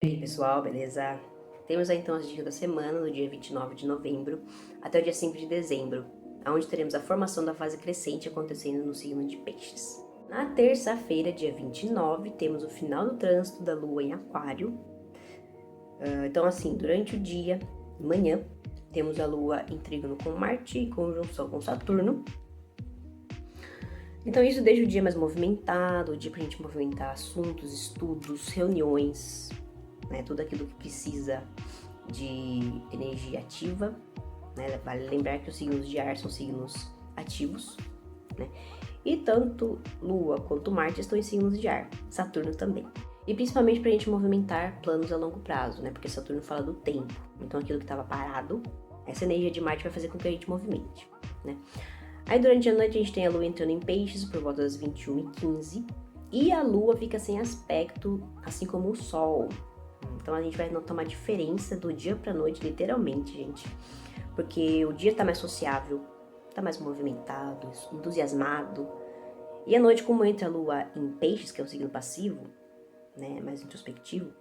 E aí pessoal, beleza? Temos aí então as dicas da semana, no dia 29 de novembro até o dia 5 de dezembro, onde teremos a formação da fase crescente acontecendo no signo de Peixes. Na terça-feira, dia 29, temos o final do trânsito da Lua em Aquário. Então assim, durante o dia, manhã, temos a Lua em trígono com Marte e conjunção com Saturno. Então isso deixa o dia mais movimentado, o dia pra gente movimentar assuntos, estudos, reuniões, né, tudo aquilo que precisa de energia ativa, né? Vale lembrar que os signos de ar são signos ativos, né? E tanto Lua quanto Marte estão em signos de ar, Saturno também. E principalmente para a gente movimentar planos a longo prazo, né? Porque Saturno fala do tempo, então aquilo que estava parado, essa energia de Marte vai fazer com que a gente movimente, né? Aí durante a noite a gente tem a Lua entrando em Peixes por volta das 21h15 e a Lua fica sem aspecto, assim como o Sol. Então a gente vai notar uma diferença do dia pra noite, literalmente, gente. Porque o dia tá mais sociável, tá mais movimentado, entusiasmado. E a noite, como entra a Lua em Peixes, que é um signo passivo, né, mais introspectivo,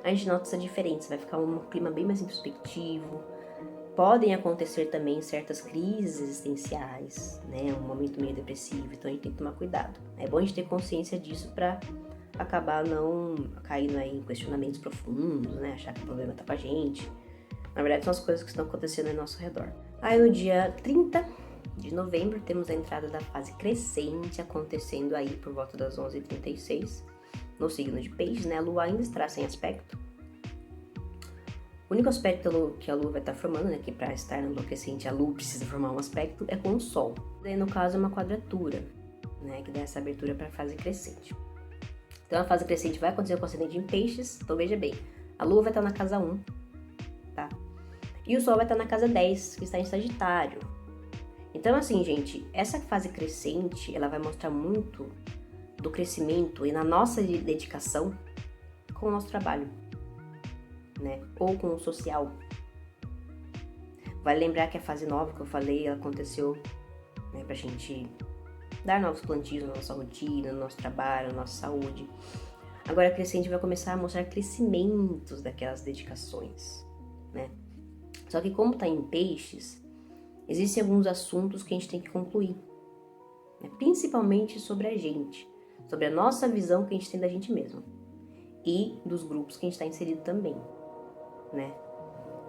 a gente nota essa diferença, vai ficar um clima bem mais introspectivo. Podem acontecer também certas crises existenciais, né, um momento meio depressivo, então a gente tem que tomar cuidado. É bom a gente ter consciência disso pra acabar não caindo aí em questionamentos profundos, né, achar que o problema tá com a gente. Na verdade, são as coisas que estão acontecendo ao nosso redor. Aí no dia 30 de novembro, temos a entrada da fase crescente acontecendo aí por volta das 11h36, no signo de Peixes, né, a Lua ainda estará sem aspecto. O único aspecto que a Lua vai estar formando, né, que para estar na Lua crescente a Lua precisa formar um aspecto, é com o Sol. Daí no caso é uma quadratura, né, que dá essa abertura para a fase crescente. Então a fase crescente vai acontecer com o ascendente em Peixes, então veja bem, a Lua vai estar na casa 1, tá? E o Sol vai estar na casa 10, que está em Sagitário. Então assim, gente, essa fase crescente, ela vai mostrar muito do crescimento e na nossa dedicação com o nosso trabalho, né? Ou com o social. Vale lembrar que a fase nova que eu falei, ela aconteceu, né, pra gente dar novos plantios na nossa rotina, no nosso trabalho, na nossa saúde. Agora a crescente vai começar a mostrar crescimentos daquelas dedicações, né? Só que como tá em Peixes, existem alguns assuntos que a gente tem que concluir, né? Principalmente sobre a gente, sobre a nossa visão que a gente tem da gente mesmo e dos grupos que a gente está inserido também, né?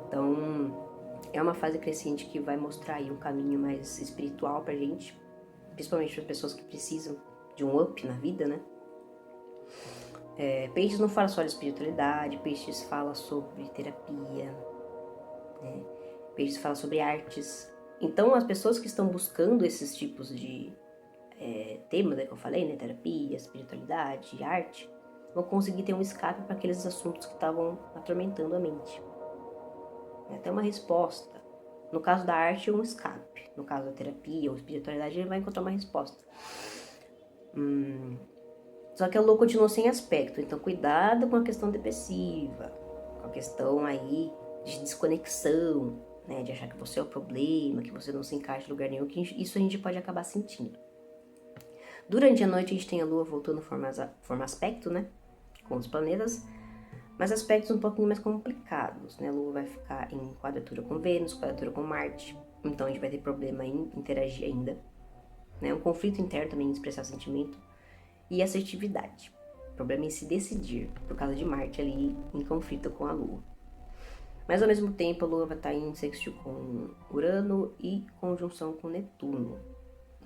Então é uma fase crescente que vai mostrar aí um caminho mais espiritual pra gente, principalmente para as pessoas que precisam de um up na vida, né? Peixes não fala só de espiritualidade, Peixes fala sobre terapia, né? Peixes fala sobre artes. Então as pessoas que estão buscando esses tipos de temas, né, que eu falei, né, terapia, espiritualidade, arte, vão conseguir ter um escape para aqueles assuntos que estavam atormentando a mente. Até uma resposta. No caso da arte, um escape. No caso da terapia ou espiritualidade, ele vai encontrar uma resposta. Só que a Lua continuou sem aspecto, então cuidado com a questão depressiva, com a questão aí de desconexão, né, de achar que você é o problema, que você não se encaixa em lugar nenhum, que isso a gente pode acabar sentindo. Durante a noite a gente tem a Lua voltando a formar aspecto, né, com os planetas, mas aspectos um pouquinho mais complicados, né, a Lua vai ficar em quadratura com Vênus, quadratura com Marte, então a gente vai ter problema em interagir ainda, né, um conflito interno também em expressar sentimento, e assertividade. O problema é em se decidir, por causa de Marte ali em conflito com a Lua. Mas ao mesmo tempo a Lua vai estar em sextil com Urano e conjunção com Netuno,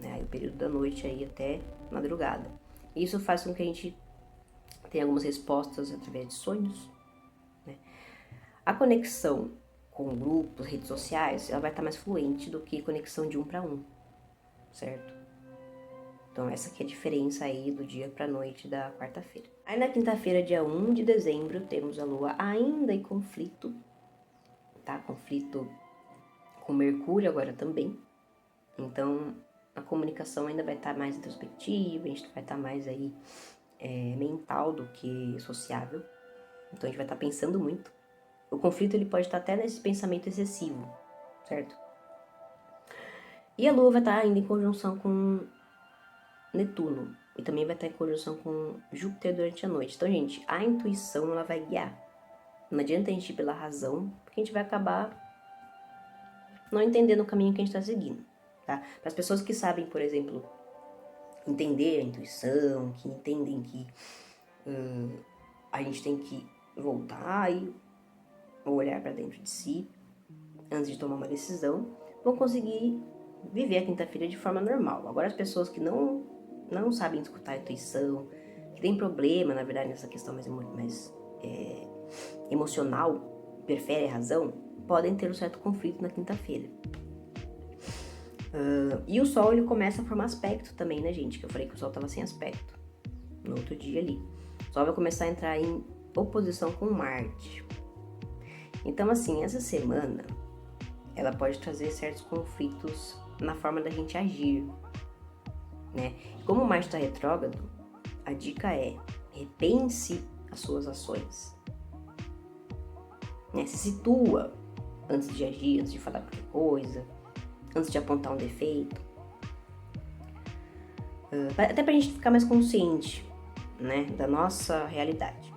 né? Aí o período da noite aí até madrugada. Isso faz com que a gente tenha algumas respostas através de sonhos, né? A conexão com grupos, redes sociais, ela vai estar mais fluente do que conexão de um para um, certo? Então essa aqui é a diferença aí do dia para noite da quarta-feira. Aí na quinta-feira, dia 1 de dezembro, temos a Lua ainda em conflito, tá? Conflito com Mercúrio agora também. Então a comunicação ainda vai estar mais introspectiva, a gente vai estar mais aí mental do que sociável. Então a gente vai estar pensando muito. O conflito ele pode estar até nesse pensamento excessivo, certo? E a Lua vai estar ainda em conjunção com Netuno. e também vai estar em conjunção com Júpiter durante a noite. Então, gente, a intuição ela vai guiar. Não adianta a gente ir pela razão, porque a gente vai acabar não entendendo o caminho que a gente está seguindo, tá? Para as pessoas que sabem, por exemplo, entender a intuição, que entendem que a gente tem que voltar e olhar para dentro de si antes de tomar uma decisão, vão conseguir viver a quinta-feira de forma normal. Agora, as pessoas que não sabem escutar a intuição, que tem problema, na verdade, nessa questão mais emocional, prefere a razão, podem ter um certo conflito na quinta-feira. E o Sol, ele começa a formar aspecto também, né, gente? Que eu falei que o Sol estava sem aspecto no outro dia ali. O Sol vai começar a entrar em oposição com Marte. Então, assim, essa semana, ela pode trazer certos conflitos na forma da gente agir, né? Como o Marte está retrógrado, a dica é repense as suas ações, né? Se situa antes de agir, antes de falar qualquer coisa, antes de apontar um defeito, até pra gente ficar mais consciente, né, da nossa realidade.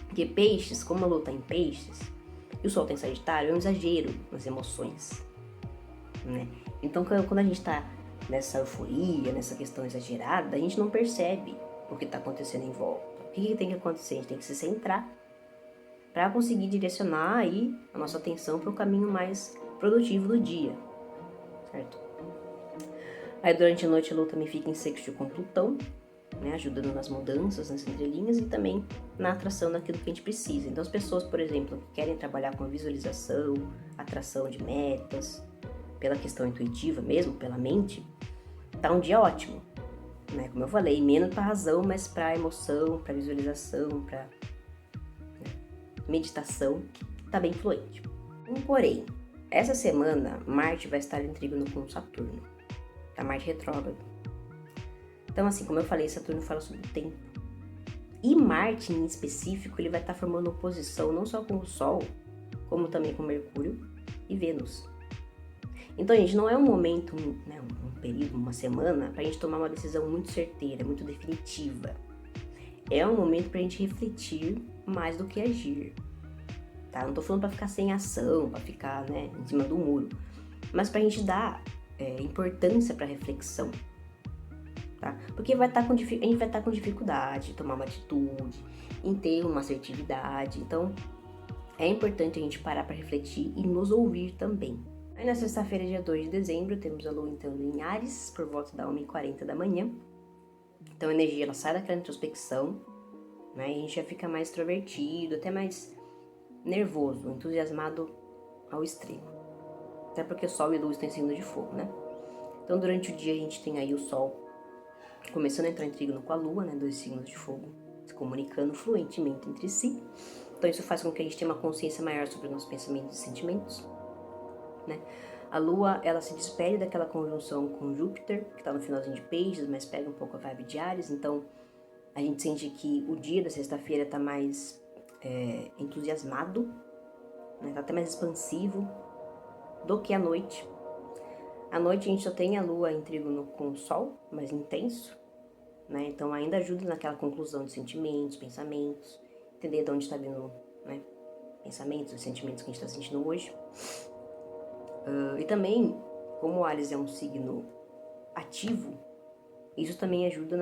Porque peixes, como a Lua tá em peixes e o Sol tá em Sagitário, é um exagero nas emoções, né? Então, quando a gente tá nessa euforia, nessa questão exagerada, a gente não percebe o que tá acontecendo em volta. O que tem que acontecer? A gente tem que se centrar para conseguir direcionar aí a nossa atenção para o caminho mais produtivo do dia, certo? Aí durante a noite a Lua também fica em sextil com Plutão, né, ajudando nas mudanças, nas entrelinhas e também na atração daquilo que a gente precisa. Então as pessoas, por exemplo, que querem trabalhar com visualização, atração de metas, pela questão intuitiva mesmo, pela mente, tá um dia ótimo, né? Como eu falei, menos para razão, mas para emoção, para visualização, para meditação, tá bem fluente. Porém, essa semana Marte vai estar em trígono com Saturno, tá? Marte retrógrado. Então, assim, como eu falei, Saturno fala sobre o tempo. E Marte, em específico, ele vai estar formando oposição não só com o Sol, como também com Mercúrio e Vênus. Então, gente, não é um momento, né, um período, uma semana, pra gente tomar uma decisão muito certeira, muito definitiva. É um momento pra gente refletir mais do que agir, tá? Não tô falando pra ficar sem ação, pra ficar, né, em cima do muro, mas pra gente dar importância pra reflexão, tá? Porque a gente vai estar com dificuldade de tomar uma atitude, em ter uma assertividade, então é importante a gente parar pra refletir e nos ouvir também. Aí na sexta-feira, dia 2 de dezembro, temos a Lua entrando em Áries, por volta da 1h40 da manhã. Então a energia ela sai daquela introspecção, né? E a gente já fica mais extrovertido, até mais nervoso, entusiasmado ao extremo. Até porque o Sol e a Lua estão em signo de fogo, né? Então durante o dia a gente tem aí o Sol começando a entrar em trígono com a Lua, né? 2 signos de fogo se comunicando fluentemente entre si. Então isso faz com que a gente tenha uma consciência maior sobre os nossos pensamentos e sentimentos, né? A Lua, ela se despede daquela conjunção com Júpiter, que está no finalzinho de Peixes, mas pega um pouco a vibe de Áries, então a gente sente que o dia da sexta-feira está mais entusiasmado, né? Tá até mais expansivo do que a noite. À noite a gente só tem a Lua em trígono com o Sol, mais intenso, né? Então ainda ajuda naquela conclusão de sentimentos, pensamentos, entender de onde está vindo, né, pensamentos e sentimentos que a gente está sentindo hoje. E também, como o Áries é um signo ativo, isso também ajuda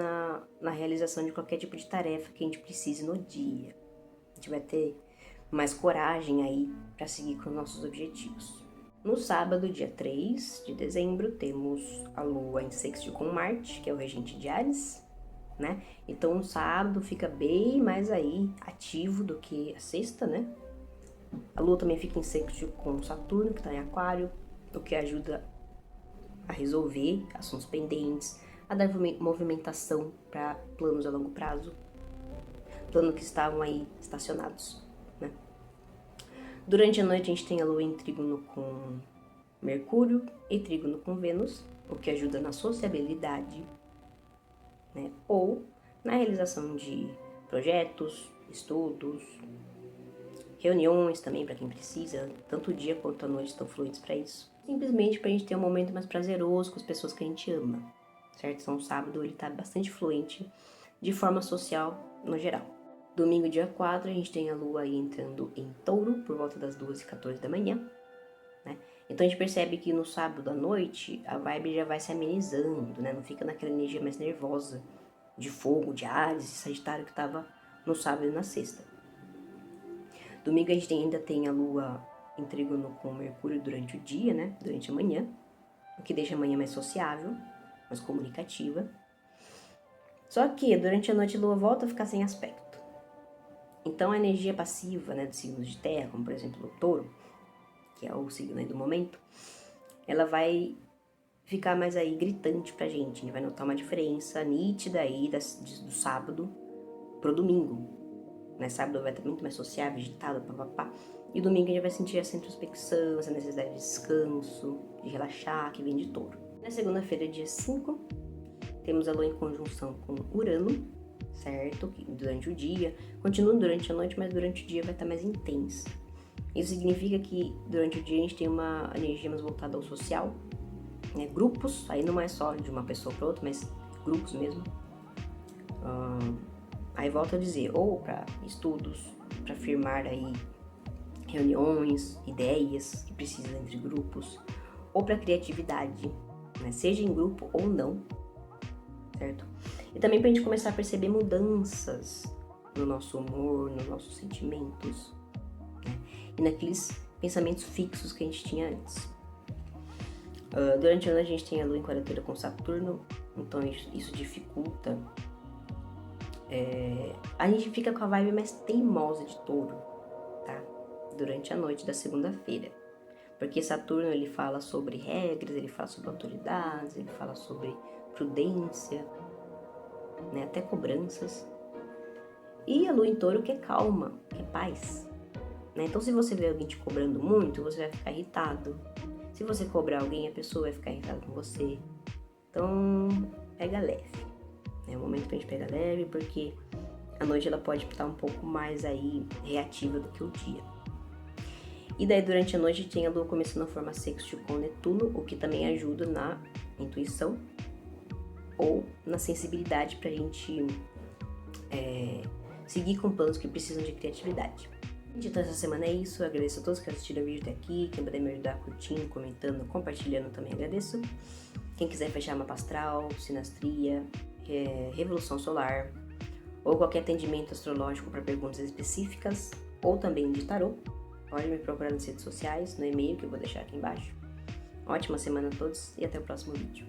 na realização de qualquer tipo de tarefa que a gente precise no dia. A gente vai ter mais coragem aí para seguir com os nossos objetivos. No sábado, dia 3 de dezembro, temos a Lua em sextil com Marte, que é o regente de Áries, né? Então o sábado fica bem mais aí ativo do que a sexta, né? A Lua também fica em sextil com Saturno, que está em Aquário, o que ajuda a resolver assuntos pendentes, a dar movimentação para planos a longo prazo, planos que estavam aí estacionados, né? Durante a noite a gente tem a Lua em trígono com Mercúrio e trígono com Vênus, o que ajuda na sociabilidade, né? Ou na realização de projetos, estudos, reuniões também para quem precisa, tanto o dia quanto a noite estão fluentes para isso. Simplesmente para a gente ter um momento mais prazeroso com as pessoas que a gente ama, certo? Então o sábado ele tá bastante fluente de forma social no geral. Domingo, dia 4, a gente tem a lua aí entrando em touro por volta das 2h14 da manhã, né? Então a gente percebe que no sábado à noite a vibe já vai se amenizando, né? Não fica naquela energia mais nervosa de fogo, de Áries e Sagitário que tava no sábado e na sexta. Domingo a gente ainda tem a lua em trígono com Mercúrio durante o dia, né? Durante a manhã, o que deixa a manhã mais sociável, mais comunicativa. Só que durante a noite a lua volta a ficar sem aspecto. Então a energia passiva, né, dos signos de terra, como por exemplo o touro, que é o signo aí do momento, ela vai ficar mais aí gritante pra gente. A gente vai notar uma diferença nítida aí do sábado pro domingo. Né? Sábado vai estar muito mais sociável, agitado, papapá. E domingo a gente vai sentir essa introspecção, essa necessidade de descanso, de relaxar, que vem de touro. Na segunda-feira, dia 5, temos a lua em conjunção com Urano, certo? Que durante o dia, continua durante a noite, mas durante o dia vai estar mais intensa. Isso significa que durante o dia a gente tem uma energia mais voltada ao social, né? Grupos, aí não é só de uma pessoa para outra, mas grupos mesmo. Aí volto a dizer, ou para estudos, para firmar aí reuniões, ideias que precisam entre grupos, ou para criatividade, né? Seja em grupo ou não, certo? E também para a gente começar a perceber mudanças no nosso humor, nos nossos sentimentos, né? E naqueles pensamentos fixos que a gente tinha antes. Durante o ano a gente tem a lua em quadratura com Saturno, então isso dificulta. A gente fica com a vibe mais teimosa de touro, tá? Durante a noite da segunda-feira. Porque Saturno ele fala sobre regras, ele fala sobre autoridades, ele fala sobre prudência, né? Até cobranças. E a lua em touro que é calma, que é paz, né? Então se você vê alguém te cobrando muito, você vai ficar irritado. Se você cobrar alguém, a pessoa vai ficar irritada com você. Então, pega leve. É o momento pra gente pegar leve, porque a noite ela pode estar um pouco mais aí reativa do que o dia. E daí durante a noite tem a lua começando a formar sextil com Netuno, o que também ajuda na intuição ou na sensibilidade pra gente seguir com planos que precisam de criatividade. Então essa semana é isso, eu agradeço a todos que assistiram o vídeo até aqui, quem puder me ajudar curtindo, comentando, compartilhando também agradeço. Quem quiser fechar mapa astral, sinastria, revolução solar ou qualquer atendimento astrológico para perguntas específicas ou também de tarô, pode me procurar nas redes sociais, no e-mail que eu vou deixar aqui embaixo. Ótima semana a todos e até o próximo vídeo.